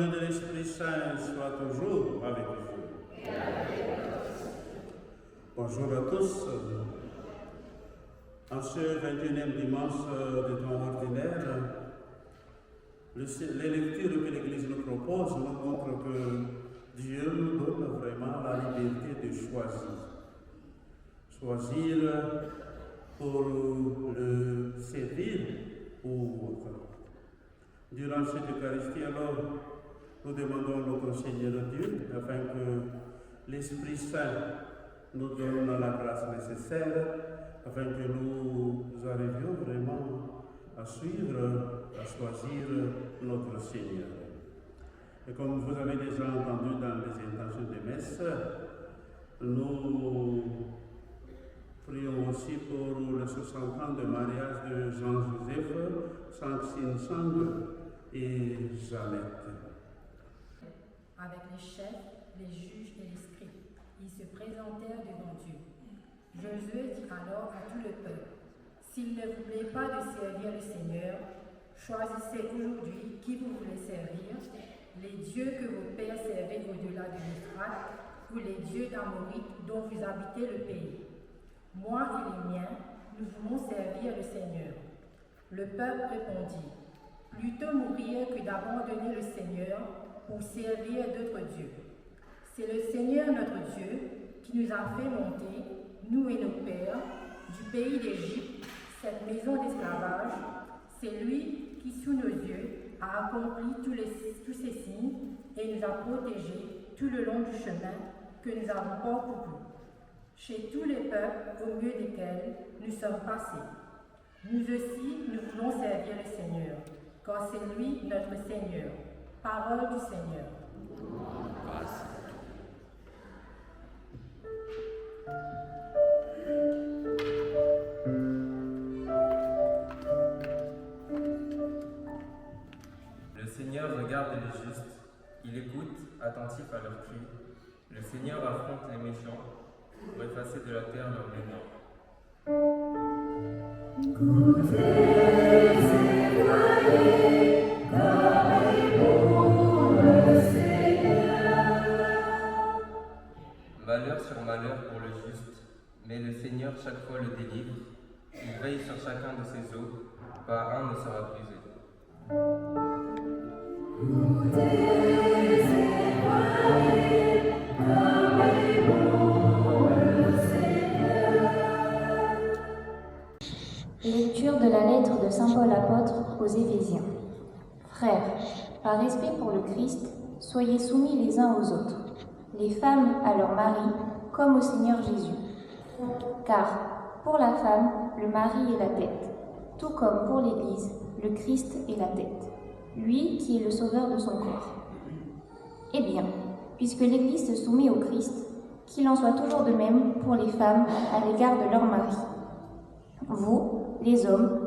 communion de l'Esprit Saint soit toujours avec vous. Bonjour à tous. En ce 21e dimanche de temps ordinaire, les lectures que l'Église nous propose nous montrent que Dieu nous donne vraiment la liberté de choisir. Choisir pour le servir ou autre. Durant cette Eucharistie, alors, nous demandons à notre Seigneur Dieu, afin que l'Esprit Saint nous donne la grâce nécessaire, afin que nous arrivions vraiment à suivre, à choisir notre Seigneur. Et comme vous avez déjà entendu dans les intentions de messe, nous prions aussi pour les 60 ans de mariage de Jean-Joseph, Sainte Sinsang et Jeannette. Avec les chefs, les juges et les scribes, ils se présentèrent devant Dieu. Josué dit alors à tout le peuple, s'il ne vous plaît pas de servir le Seigneur, choisissez aujourd'hui qui vous voulez servir, les dieux que vos pères servaient au-delà de l'Euphrate ou les dieux d'Amorite dont vous habitez le pays. Moi et les miens, nous voulons servir le Seigneur. Le peuple répondit, plutôt mourir que d'abandonner le Seigneur pour servir d'autres dieux. C'est le Seigneur notre Dieu qui nous a fait monter, nous et nos pères, du pays d'Égypte, cette maison d'esclavage. C'est lui qui, sous nos yeux, a accompli tous ces signes et nous a protégés tout le long du chemin que nous avons parcouru. Chez tous les peuples au milieu desquels nous sommes passés. Nous aussi, nous voulons servir le Seigneur, car c'est lui notre Seigneur. Parole du Seigneur. Grâce. Le Seigneur regarde les justes, il écoute, attentif à leurs cris. Le Seigneur affronte les méchants pour effacer de la terre leurs mémoires. Malheur sur malheur pour le juste, mais le Seigneur chaque fois le délivre. Il veille sur chacun de ses os, pas un ne sera brisé. Lecture de la lettre de saint Paul apôtre aux Éphésiens. Frères, par respect pour le Christ, soyez soumis les uns aux autres, les femmes à leurs maris, comme au Seigneur Jésus. Car, pour la femme, le mari est la tête, tout comme pour l'Église, le Christ est la tête, lui qui est le sauveur de son corps. Eh bien, puisque l'Église se soumet au Christ, qu'il en soit toujours de même pour les femmes à l'égard de leur mari. Vous, les hommes,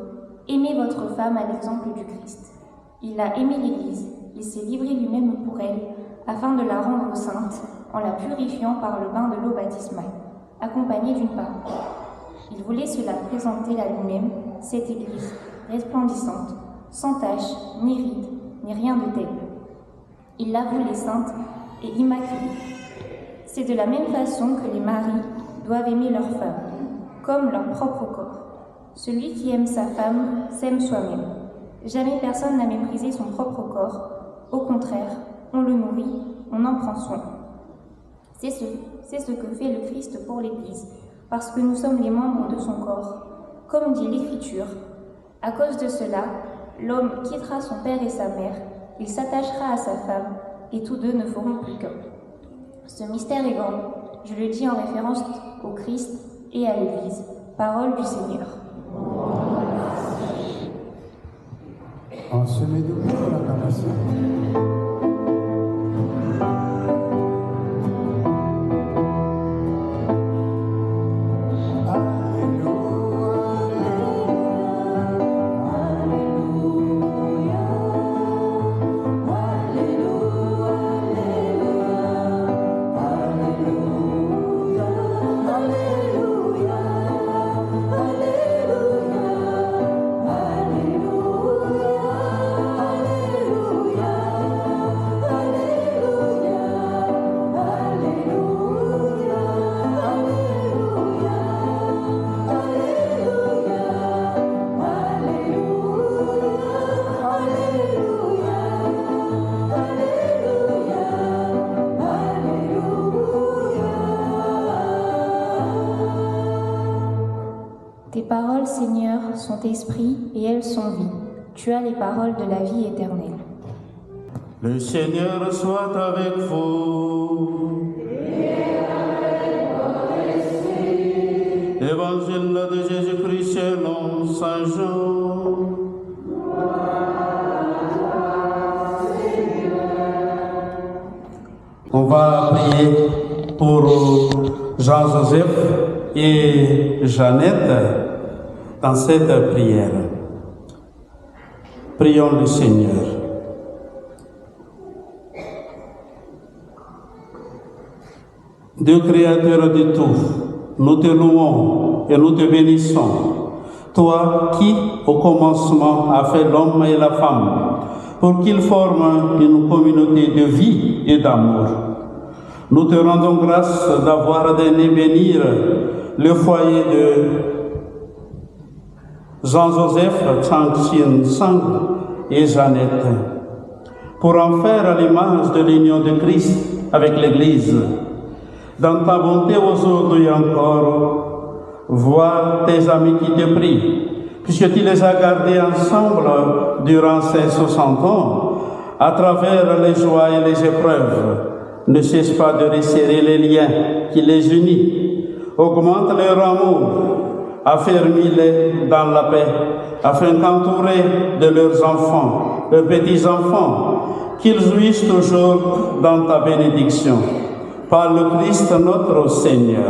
aimez votre femme à l'exemple du Christ. Il a aimé l'Église, il s'est livré lui-même pour elle, afin de la rendre sainte, en la purifiant par le bain de l'eau baptismale, accompagnée d'une parole. Il voulait se la présenter à lui-même, cette Église, resplendissante, sans tache, ni ride, ni rien de tel. Il la voulait sainte et immaculée. C'est de la même façon que les maris doivent aimer leur femme, comme leur propre corps. Celui qui aime sa femme s'aime soi-même. Jamais personne n'a méprisé son propre corps. Au contraire, on le nourrit, on en prend soin. C'est ce que fait le Christ pour l'Église, parce que nous sommes les membres de son corps. Comme dit l'Écriture, à cause de cela, l'homme quittera son père et sa mère, il s'attachera à sa femme, et tous deux ne feront plus qu'un. Ce mystère est grand, je le dis en référence au Christ et à l'Église. Parole du Seigneur. En ce médium de l'acclamation. Alléluia, Alléluia. Tu as les paroles de la vie éternelle. Le Seigneur soit avec vous. Évangile de Jésus-Christ selon Saint Jean. On va prier pour Jean-Joseph et Jeannette dans cette prière. Prions le Seigneur. Dieu créateur de tout, nous te louons et nous te bénissons. Toi qui, au commencement, as fait l'homme et la femme, pour qu'ils forment une communauté de vie et d'amour. Nous te rendons grâce d'avoir daigné bénir le foyer de Jean-Joseph Chang Sang et Jeannette, pour en faire à l'image de l'union de Christ avec l'Église. Dans ta bonté aujourd'hui encore, vois tes amis qui te prient, puisque tu les as gardés ensemble durant ces 60 ans, à travers les joies et les épreuves. Ne cesse pas de resserrer les liens qui les unissent, augmente leur amour, affermis-les dans la paix, afin qu'entourés de leurs enfants, leurs petits-enfants, qu'ils jouissent toujours dans ta bénédiction. Par le Christ notre Seigneur.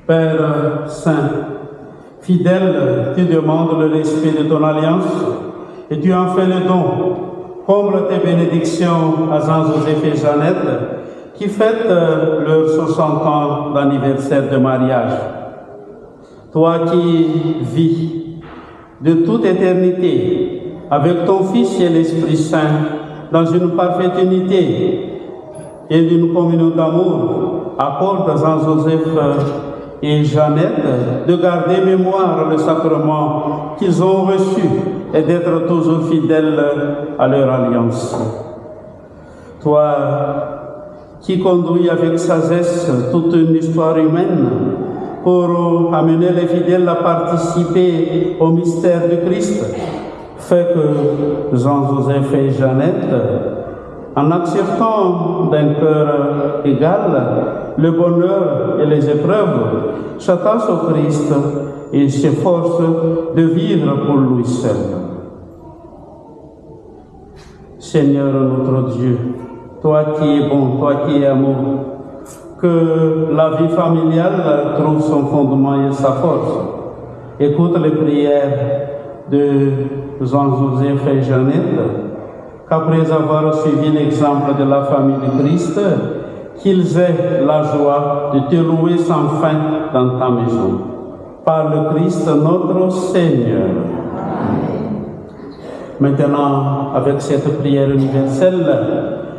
Père Saint, fidèle, tu demandes le respect de ton alliance et tu en fais le don. Comble tes bénédictions à Jean-Joseph et Jeannette qui fêtent leurs 60 ans d'anniversaire de mariage. Toi qui vis de toute éternité avec ton Fils et l'Esprit Saint dans une parfaite unité et d'une communion d'amour, accorde à Jean-Joseph et Jeannette de garder mémoire le sacrement qu'ils ont reçu et d'être toujours fidèles à leur alliance. Toi qui conduis avec sagesse toute une histoire humaine pour amener les fidèles à participer au mystère du Christ, fais que Jean-Joseph et Jeannette, en acceptant d'un cœur égal le bonheur et les épreuves, s'attachent au Christ et s'efforcent de vivre pour lui seul. Seigneur notre Dieu, toi qui es bon, toi qui es amour, que la vie familiale trouve son fondement et sa force. Écoute les prières de Jean-Joseph et Jeannette, qu'après avoir suivi l'exemple de la famille de Christ, qu'ils aient la joie de te louer sans fin dans ta maison. Par le Christ notre Seigneur. Maintenant, avec cette prière universelle,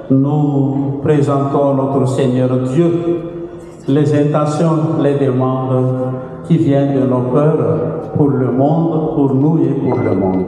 nous présentons notre Seigneur Dieu, les intentions, les demandes qui viennent de nos cœurs pour le monde, pour nous et pour le monde.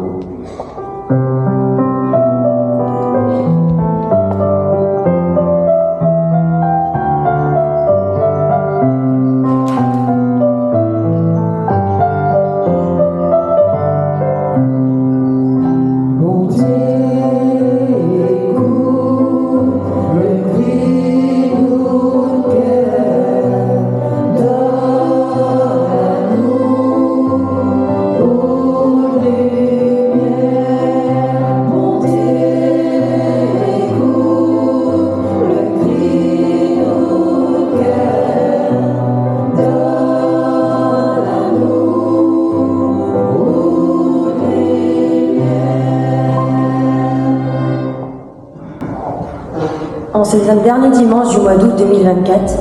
En ce dernier dimanche du mois d'août 2024,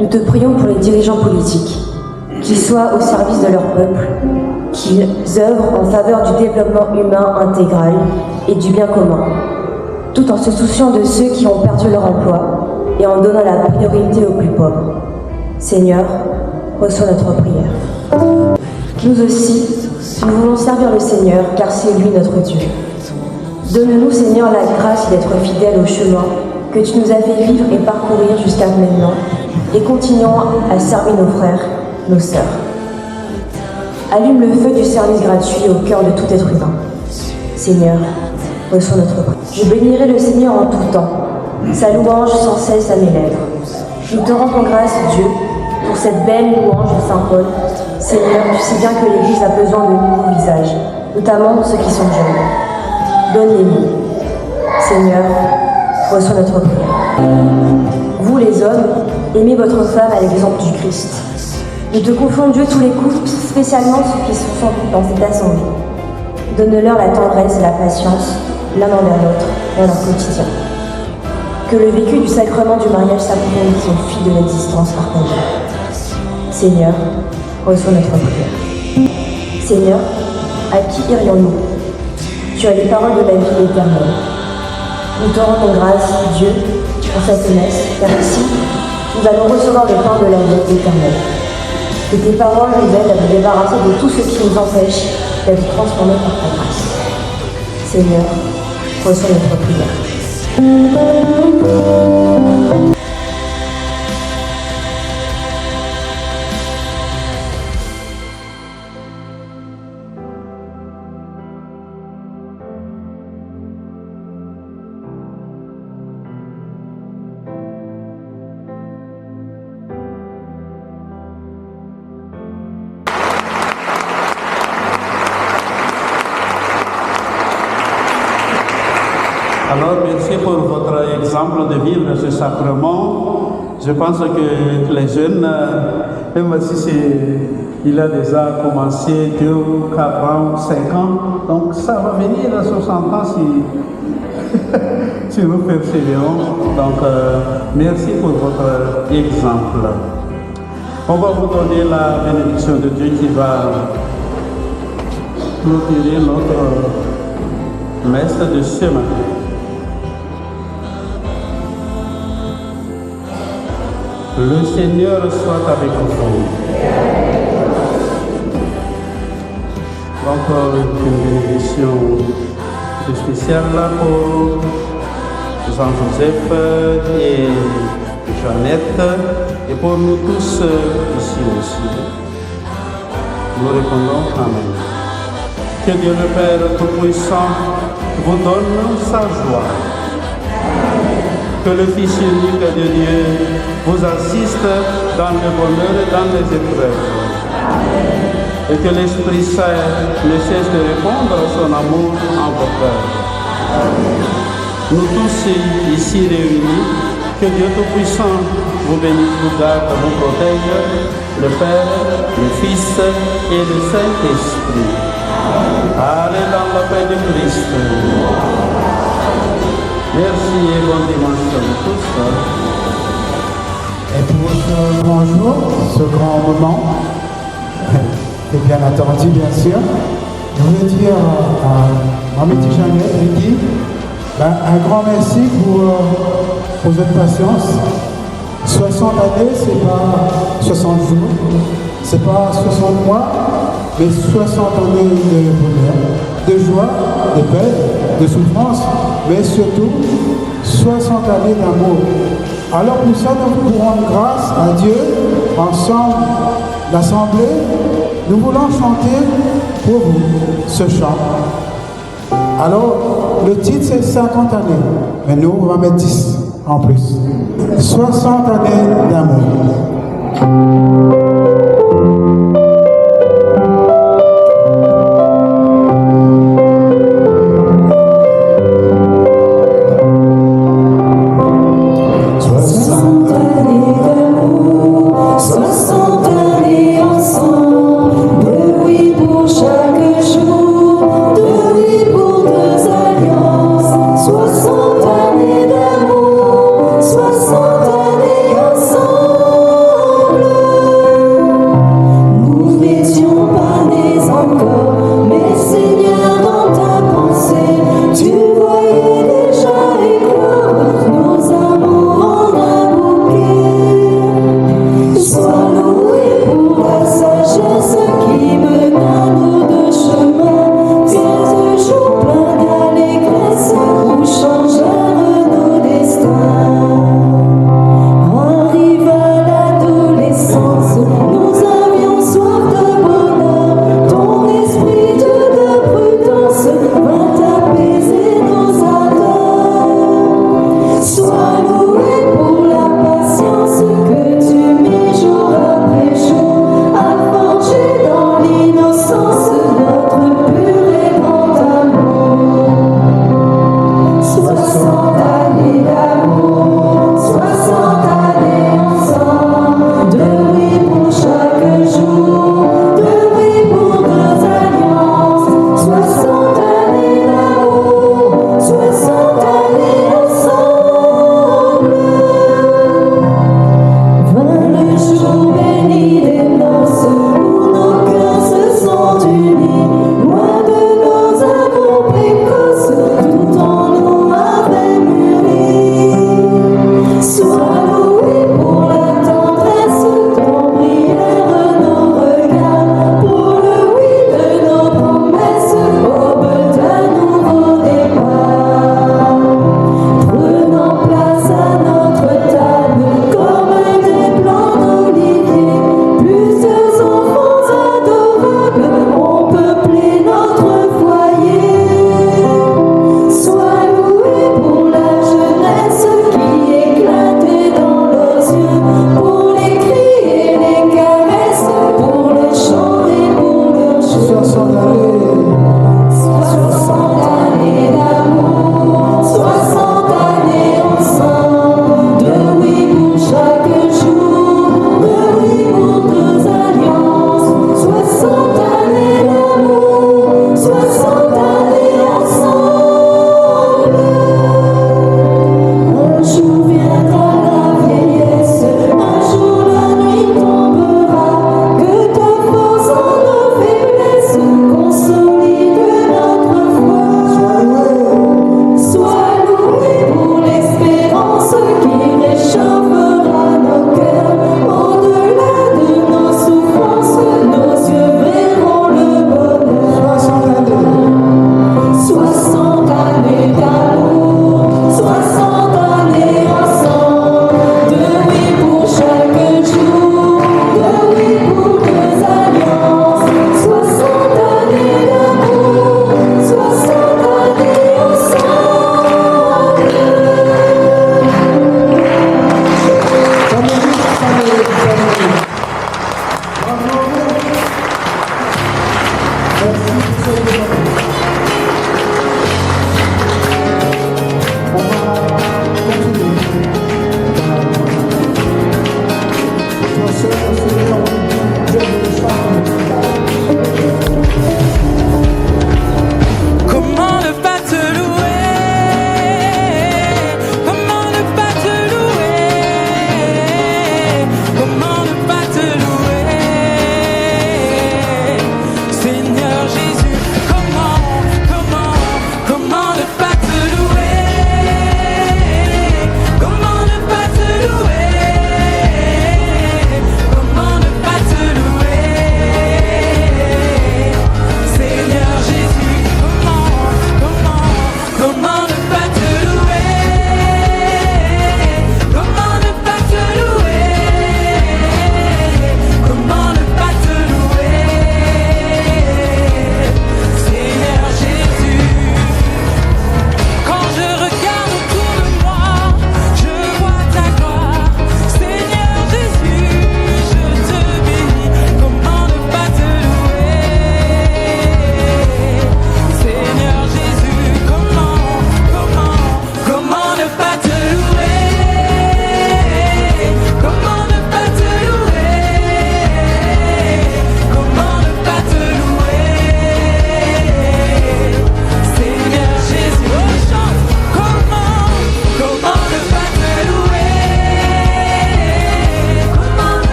nous te prions pour les dirigeants politiques qui soient au service de leur peuple, qu'ils œuvrent en faveur du développement humain intégral et du bien commun, tout en se souciant de ceux qui ont perdu leur emploi et en donnant la priorité aux plus pauvres. Seigneur, reçois notre prière. Nous aussi, nous voulons servir le Seigneur, car c'est lui notre Dieu. Donne-nous, Seigneur, la grâce d'être fidèles au chemin que tu nous as fait vivre et parcourir jusqu'à maintenant, et continuons à servir nos frères, nos sœurs. Allume le feu du service gratuit au cœur de tout être humain. Seigneur, reçois notre prière. Je bénirai le Seigneur en tout temps, sa louange sans cesse à mes lèvres. Nous te rendons grâce, Dieu, pour cette belle louange de Saint Paul. Seigneur, tu sais bien que l'Église a besoin de nouveaux visages, notamment ceux qui sont jeunes. Donne-les-nous. Seigneur, reçois notre prière. Vous, les hommes, aimez votre femme à l'exemple du Christ. Nous te confions, Dieu, tous les couples, spécialement ceux qui sont dans cette assemblée. Donne-leur la tendresse et la patience, l'un envers l'autre, dans leur quotidien. Que le vécu du sacrement du mariage s'approfondisse au fil de l'existence partagée. Seigneur, reçois notre prière. Seigneur, à qui irions-nous? Tu as les paroles de la vie éternelle. Nous te rendons grâce, Dieu, pour cette messe, car ici, nous allons recevoir le pain de la vie éternelle. Que tes paroles nous aident à nous débarrasser de tout ce qui nous empêche d'être transformés par ta grâce. Seigneur, reçois notre prière. Alors, merci pour votre exemple de vivre ce sacrement. Je pense que les jeunes, même si il a déjà commencé 2, 4 ans, 5 ans, donc ça va venir à 60 ans si nous persévérons. Donc, merci pour votre exemple. On va vous donner la bénédiction de Dieu qui va clôturer notre messe de ce matin. Le Seigneur soit avec vous. Donc, une bénédiction spéciale pour Jean-Joseph et Jeannette et pour nous tous ici aussi. Nous répondons Amen. Que Dieu le Père Tout-Puissant vous donne sa joie. Que le Fils unique de Dieu vous assiste dans le bonheur et dans les épreuves. Et que l'Esprit Saint ne cesse de répandre son amour en vos cœurs. Nous tous ici réunis, que Dieu Tout-Puissant vous bénisse, vous garde, vous protège, le Père, le Fils et le Saint-Esprit. Allez dans la paix de Christ. Merci et bon dimanche à tous. Et pour ce grand jour, ce grand moment, et bien attendu bien sûr, je voulais dire à ma petite Jeannette, Ricky, un grand merci pour votre patience. 60 années, c'est pas 60 jours, c'est pas 60 mois, mais 60 années de bonheur, de joie, de paix, de souffrance, mais surtout 60 années d'amour. Alors pour ça, nous pouvons rendre grâce à Dieu, ensemble, l'Assemblée. Nous voulons chanter pour vous ce chant. Alors, le titre c'est 50 années, mais nous, on va mettre 10 en plus. 60 années d'amour. Ensemble.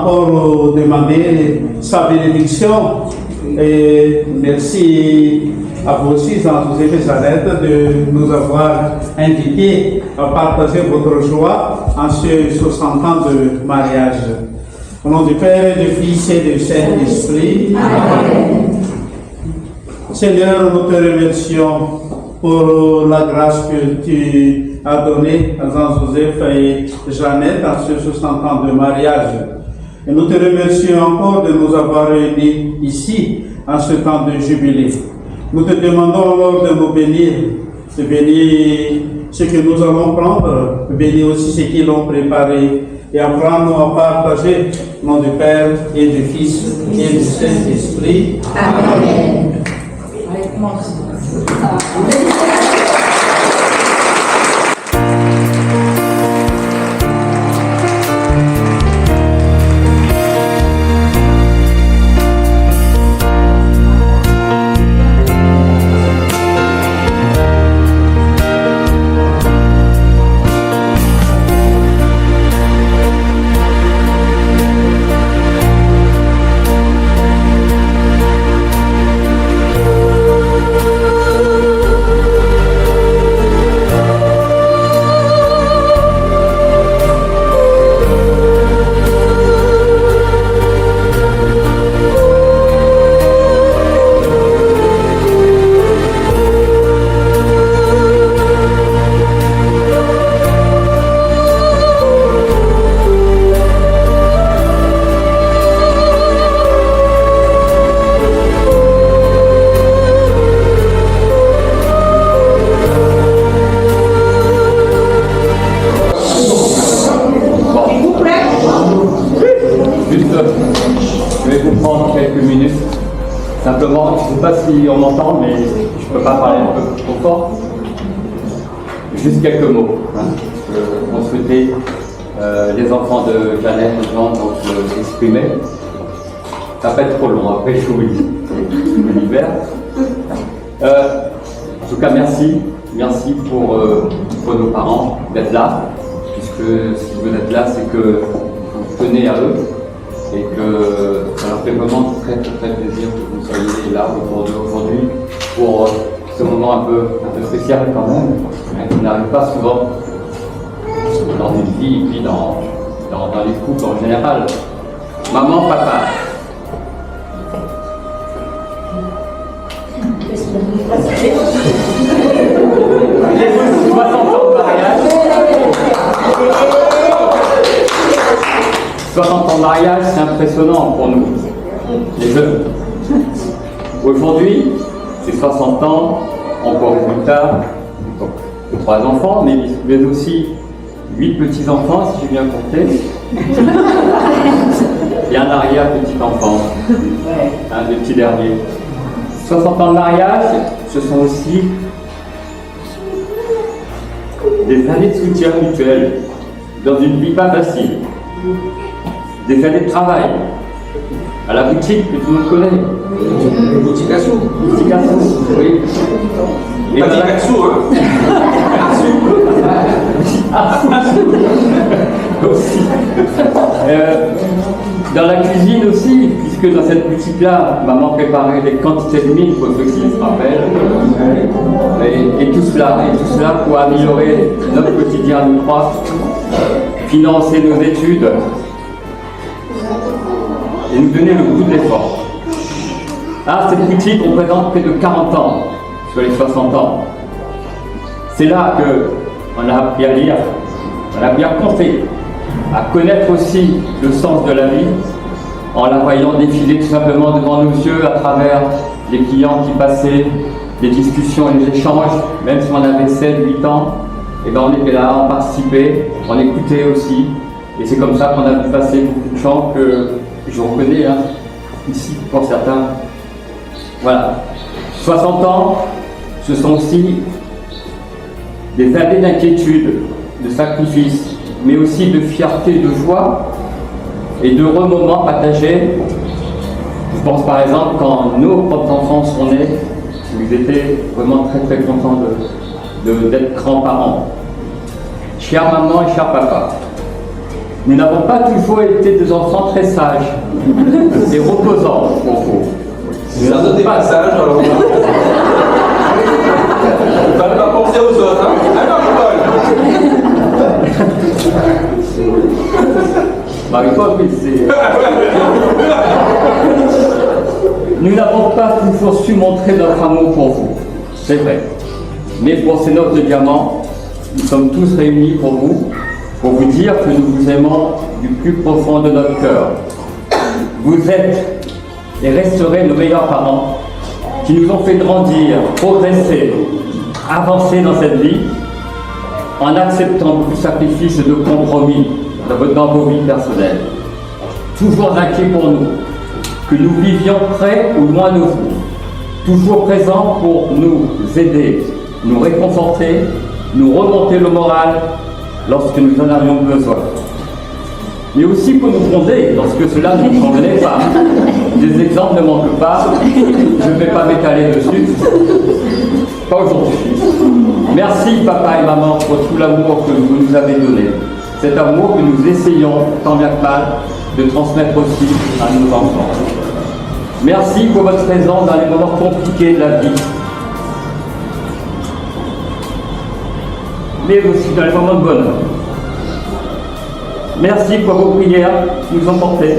encore demander sa bénédiction. Et merci à vous aussi, Jean-Joseph et Jeannette, de nous avoir invités à partager votre joie en ces 60 ans de mariage. Au nom du Père, du Fils et du Saint-Esprit. Amen. Seigneur, nous te remercions pour la grâce que tu as donnée à Jean-Joseph et Jeannette en ces 60 ans de mariage. Et nous te remercions encore de nous avoir réunis ici en ce temps de jubilé. Nous te demandons alors de nous bénir, de bénir ce que nous allons prendre, de bénir aussi ce qu'ils ont préparé et apprendre à partager au nom du Père et du Fils et du Saint-Esprit. Amen. Simplement, je ne sais pas si on m'entend, mais je ne peux pas parler un peu trop fort. Juste quelques mots. On souhaitait les enfants de Jeannette et Jean s'exprimer. Ça va pas être trop long, après je me libère. En tout cas, merci. Merci pour nos parents d'être là, puisque si vous êtes là, c'est que vous tenez à eux. Et que ça leur fait vraiment très plaisir que vous soyez là autour d'eux aujourd'hui pour ce moment un peu spécial quand même, qui n'arrive pas souvent dans une vie et puis dans les couples en général. Maman, papa. Les 60 ans de mariage. 60 ans de mariage, c'est impressionnant pour nous, les jeunes. Aujourd'hui, ces 60 ans ont pour résultat 3 enfants, mais aussi 8 petits-enfants, si j'ai bien compté, et un arrière-petit-enfant, un des petits derniers. 60 ans de mariage, ce sont aussi des années de soutien mutuel dans une vie pas facile. Des années de travail, à la boutique que tout le monde connaît. Boutique à sous. Boutique à sous, oui. Et pas boutique à sous, aussi. Dans la cuisine aussi, puisque dans cette boutique-là, maman préparait des quantités de mille, pour ceux qui se rappellent. Et tout cela pour améliorer notre quotidien, nous trois, financer nos études, et nous donner le goût de l'effort. Cette boutique représente près de 40 ans sur les 60 ans. C'est là qu'on a appris à lire, on a appris à compter, à connaître aussi le sens de la vie, en la voyant défiler tout simplement devant nos yeux à travers les clients qui passaient, les discussions et les échanges, même si on avait 7, 8 ans, et ben on était là, on participait, on écoutait aussi. Et c'est comme ça qu'on a pu passer beaucoup de chants que je reconnais ici pour certains. Voilà. 60 ans, ce sont aussi des années d'inquiétude, de sacrifice, mais aussi de fierté, de joie et de heureux moments partagés. Je pense par exemple quand nos propres enfants sont nés, ils étaient vraiment très contents d'être grands-parents. Chère maman et cher papa, Nous n'avons pas toujours été des enfants très sages et reposants pour vous. Vous en donnez pas sage, alors. Il ne fallait pas penser aux autres, hein. Alors, Marie-Paul, oui, c'est... Nous n'avons pas toujours su montrer notre amour pour vous, c'est vrai. Mais pour ces noces de diamant, nous sommes tous réunis pour vous dire que nous vous aimons du plus profond de notre cœur. Vous êtes et resterez nos meilleurs parents qui nous ont fait grandir, progresser, avancer dans cette vie en acceptant beaucoup de sacrifices et de compromis dans vos vies personnelles. Toujours inquiets pour nous, que nous vivions près ou loin de vous, toujours présents pour nous aider, nous réconforter, nous remonter le moral lorsque nous en avions besoin. Mais aussi pour nous gronder lorsque cela ne nous convenait pas. Des exemples ne manquent pas, je ne vais pas m'étaler dessus. Pas aujourd'hui. Merci papa et maman pour tout l'amour que vous nous avez donné. Cet amour que nous essayons, tant bien que mal, de transmettre aussi à nos enfants. Merci pour votre présence dans les moments compliqués de la vie. Mais aussi dans les moments de bonheur. Merci pour vos prières qui nous ont portés.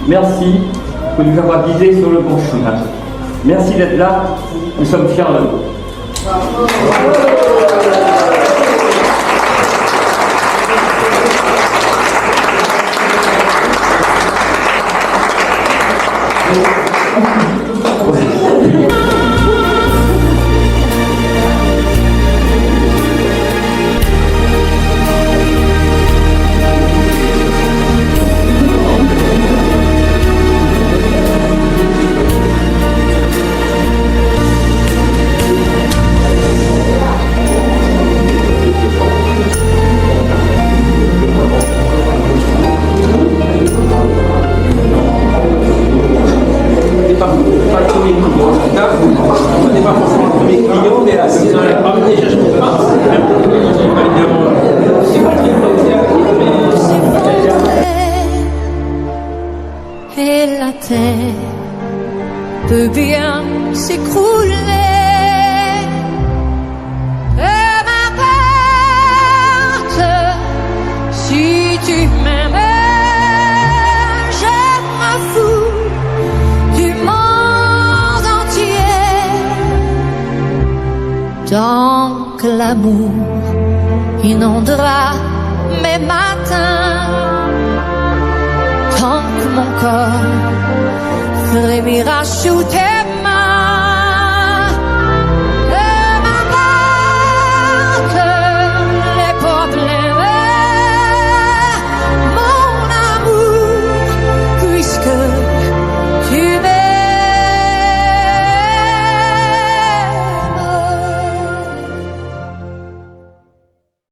Merci pour nous avoir guidés sur le bon chemin. Merci d'être là. Nous sommes fiers de vous. Et la terre peut bien s'écrouler. Peu m'importe si tu m'aimes, je m'en fous du monde entier. Tant que l'amour inondera mes matins, tant que mon corps frémira sous tes